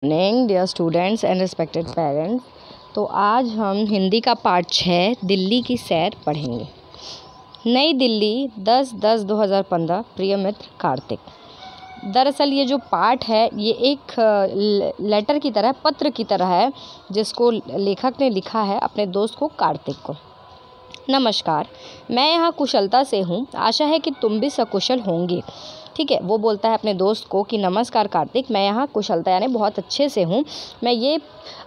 Morning dear students and respected parents. तो आज हम हिंदी का पार्ट 6 दिल्ली की सैर पढ़ेंगे। नई दिल्ली 10/10/2015। प्रिय मित्र कार्तिक। दरअसल ये जो पाठ है ये एक लेटर की तरह, पत्र की तरह है, जिसको लेखक ने लिखा है अपने दोस्त को, कार्तिक को। नमस्कार, मैं यहाँ कुशलता से हूँ, आशा है कि तुम भी सकुशल होंगे। ठीक है, वो बोलता है अपने दोस्त को कि नमस्कार कार्तिक, मैं यहाँ कुशलता यानी बहुत अच्छे से हूँ। मैं ये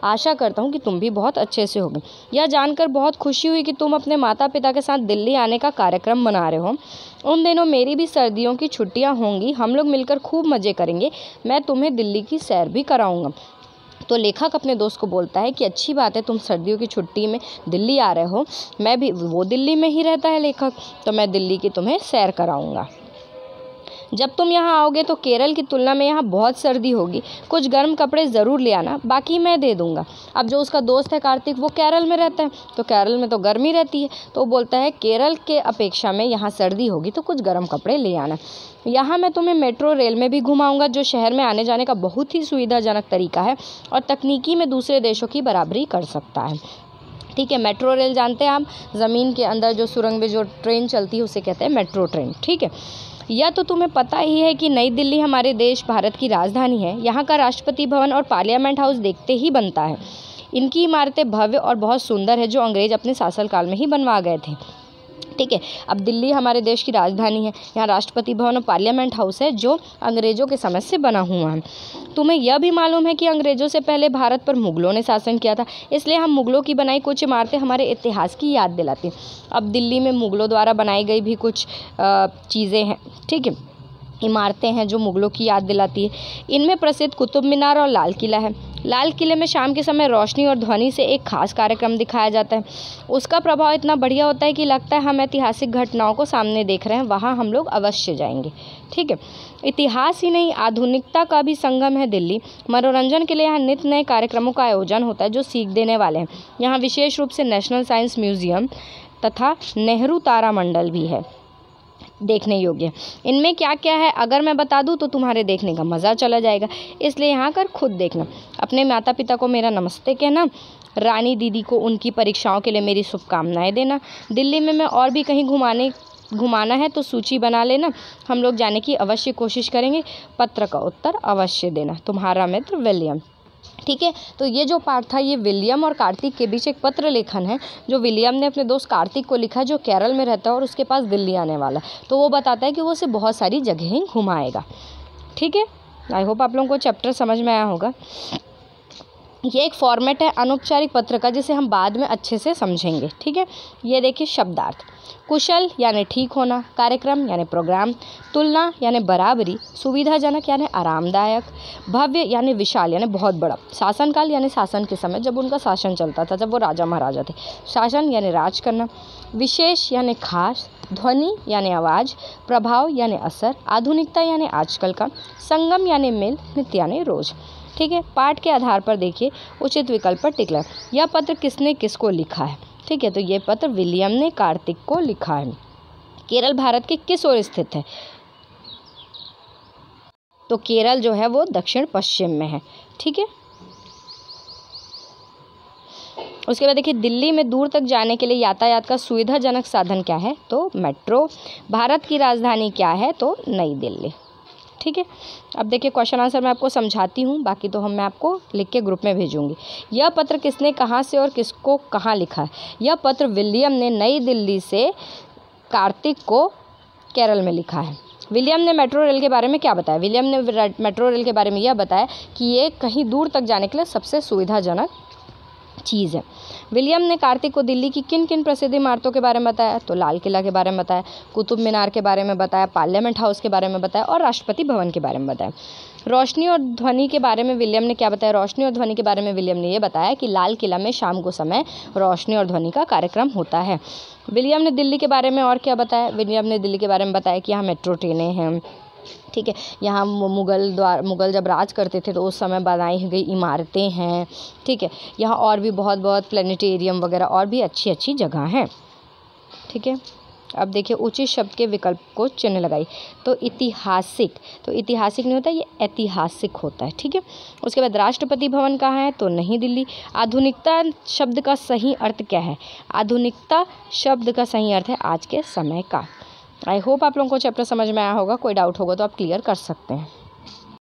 आशा करता हूँ कि तुम भी बहुत अच्छे से होगे। यह जानकर बहुत खुशी हुई कि तुम अपने माता पिता के साथ दिल्ली आने का कार्यक्रम बना रहे हो। उन दिनों मेरी भी सर्दियों की छुट्टियाँ होंगी, हम लोग मिलकर खूब मज़े करेंगे। मैं तुम्हें दिल्ली की सैर भी कराऊँगा। तो लेखक अपने दोस्त को बोलता है कि अच्छी बात है, तुम सर्दियों की छुट्टी में दिल्ली आ रहे हो। मैं भी, वो दिल्ली में ही रहता है लेखक, तो मैं दिल्ली की तुम्हें सैर कराऊँगा। जब तुम यहाँ आओगे तो केरल की तुलना में यहाँ बहुत सर्दी होगी। कुछ गर्म कपड़े ज़रूर ले आना, बाकी मैं दे दूँगा। अब जो उसका दोस्त है कार्तिक, वो केरल में रहता है, तो केरल में तो गर्मी रहती है, तो वो बोलता है केरल के अपेक्षा में यहाँ सर्दी होगी, तो कुछ गर्म कपड़े ले आना। यहाँ मैं तुम्हें मेट्रो रेल में भी घुमाऊँगा, जो शहर में आने जाने का बहुत ही सुविधाजनक तरीका है और तकनीकी में दूसरे देशों की बराबरी कर सकता है। ठीक है, मेट्रो रेल जानते हैं आप, ज़मीन के अंदर जो सुरंग में जो ट्रेन चलती है उसे कहते हैं मेट्रो ट्रेन। ठीक है, यह तो तुम्हें पता ही है कि नई दिल्ली हमारे देश भारत की राजधानी है। यहाँ का राष्ट्रपति भवन और पार्लियामेंट हाउस देखते ही बनता है। इनकी इमारतें भव्य और बहुत सुंदर है, जो अंग्रेज अपने शासनकाल में ही बनवा गए थे। ठीक है, अब दिल्ली हमारे देश की राजधानी है। यहाँ राष्ट्रपति भवन और पार्लियामेंट हाउस है, जो अंग्रेज़ों के समय से बना हुआ है। तुम्हें यह भी मालूम है कि अंग्रेज़ों से पहले भारत पर मुग़लों ने शासन किया था, इसलिए हम मुग़लों की बनाई कुछ इमारतें हमारे इतिहास की याद दिलाती हैं। अब दिल्ली में मुग़लों द्वारा बनाई गई भी कुछ चीज़ें हैं, ठीक है, इमारतें हैं जो मुग़लों की याद दिलाती है। इनमें प्रसिद्ध कुतुब मीनार और लाल किला है। लाल किले में शाम के समय रोशनी और ध्वनि से एक खास कार्यक्रम दिखाया जाता है। उसका प्रभाव इतना बढ़िया होता है कि लगता है हम ऐतिहासिक घटनाओं को सामने देख रहे हैं। वहाँ हम लोग अवश्य जाएंगे। ठीक है, इतिहास ही नहीं, आधुनिकता का भी संगम है दिल्ली। मनोरंजन के लिए यहाँ नित्य नए कार्यक्रमों का आयोजन होता है, जो सीख देने वाले हैं। यहाँ विशेष रूप से नेशनल साइंस म्यूजियम तथा नेहरू तारामंडल भी है, देखने योग्य। इनमें क्या क्या है अगर मैं बता दूं तो तुम्हारे देखने का मज़ा चला जाएगा, इसलिए यहाँ कर खुद देखना। अपने माता पिता को मेरा नमस्ते कहना। रानी दीदी को उनकी परीक्षाओं के लिए मेरी शुभकामनाएं देना। दिल्ली में मैं और भी कहीं घुमाना है तो सूची बना लेना, हम लोग जाने की अवश्य कोशिश करेंगे। पत्र का उत्तर अवश्य देना। तुम्हारा मित्र विलियम। ठीक है, तो ये जो पार्ट था ये विलियम और कार्तिक के बीच एक पत्र लेखन है, जो विलियम ने अपने दोस्त कार्तिक को लिखा, जो केरल में रहता है और उसके पास दिल्ली आने वाला है। तो वो बताता है कि वो उसे बहुत सारी जगहें घुमाएगा। ठीक है, आई होप आप लोगों को चैप्टर समझ में आया होगा। ये एक फॉर्मेट है अनौपचारिक पत्र का, जिसे हम बाद में अच्छे से समझेंगे। ठीक है, ये देखिए शब्दार्थ। कुशल यानी ठीक होना, कार्यक्रम यानी प्रोग्राम, तुलना यानी बराबरी, सुविधाजनक यानी आरामदायक, भव्य यानी विशाल यानी बहुत बड़ा, शासनकाल यानी शासन के समय जब उनका शासन चलता था, जब वो राजा महाराजा थे, शासन यानी राज करना, विशेष यानी खास, ध्वनि यानी आवाज़, प्रभाव यानी असर, आधुनिकता यानी आजकल का, संगम यानी मिल, नित्य यानी रोज। ठीक है, पाठ के आधार पर देखिए उचित विकल्प पर टिक लगाएं। यह पत्र किसने किसको लिखा है? ठीक है, तो ये पत्र विलियम ने कार्तिक को लिखा है। केरल भारत के किस ओर स्थित है? तो केरल जो है वो दक्षिण पश्चिम में है। ठीक है, उसके बाद देखिए दिल्ली में दूर तक जाने के लिए यातायात का सुविधाजनक साधन क्या है? तो मेट्रो। भारत की राजधानी क्या है? तो नई दिल्ली। ठीक है, अब देखिए क्वेश्चन आंसर मैं आपको समझाती हूँ, बाकी तो मैं आपको लिख के ग्रुप में भेजूंगी। यह पत्र किसने कहाँ से और किसको कहाँ लिखा है? यह पत्र विलियम ने नई दिल्ली से कार्तिक को केरल में लिखा है। विलियम ने मेट्रो रेल के बारे में क्या बताया? विलियम ने मेट्रो रेल के बारे में यह बताया कि ये कहीं दूर तक जाने के लिए सबसे सुविधाजनक चीज़ है। विलियम ने कार्तिक को दिल्ली की किन किन प्रसिद्ध इमारतों के बारे में बताया? तो लाल किला के बारे में बताया, कुतुब मीनार के बारे में बताया, पार्लियामेंट हाउस के बारे में बताया और राष्ट्रपति भवन के बारे में बताया। रोशनी और ध्वनि के बारे में विलियम ने क्या बताया? रोशनी और ध्वनि के बारे में विलियम ने यह बताया कि लाल किला में शाम को समय रोशनी और ध्वनि का कार्यक्रम होता है। विलियम ने दिल्ली के बारे में और क्या बताया? विलियम ने दिल्ली के बारे में बताया कि यहाँ मेट्रो ट्रेनें हैं। ठीक है, यहाँ मुग़ल जब राज करते थे तो उस समय बनाई गई इमारतें हैं। ठीक है, यहाँ और भी बहुत प्लानिटेरियम वगैरह और भी अच्छी अच्छी जगह हैं। ठीक है, अब देखिए उचित शब्द के विकल्प को चिन्ह लगाई। तो ऐतिहासिक, तो ऐतिहासिक नहीं होता, ये ऐतिहासिक होता है, ठीक है। उसके बाद राष्ट्रपति भवन कहाँ है, तो नई दिल्ली। आधुनिकता शब्द का सही अर्थ क्या है, आधुनिकता शब्द का सही अर्थ है आज के समय का। आई होप आप लोगों को चैप्टर समझ में आया होगा। कोई डाउट होगा तो आप क्लियर कर सकते हैं।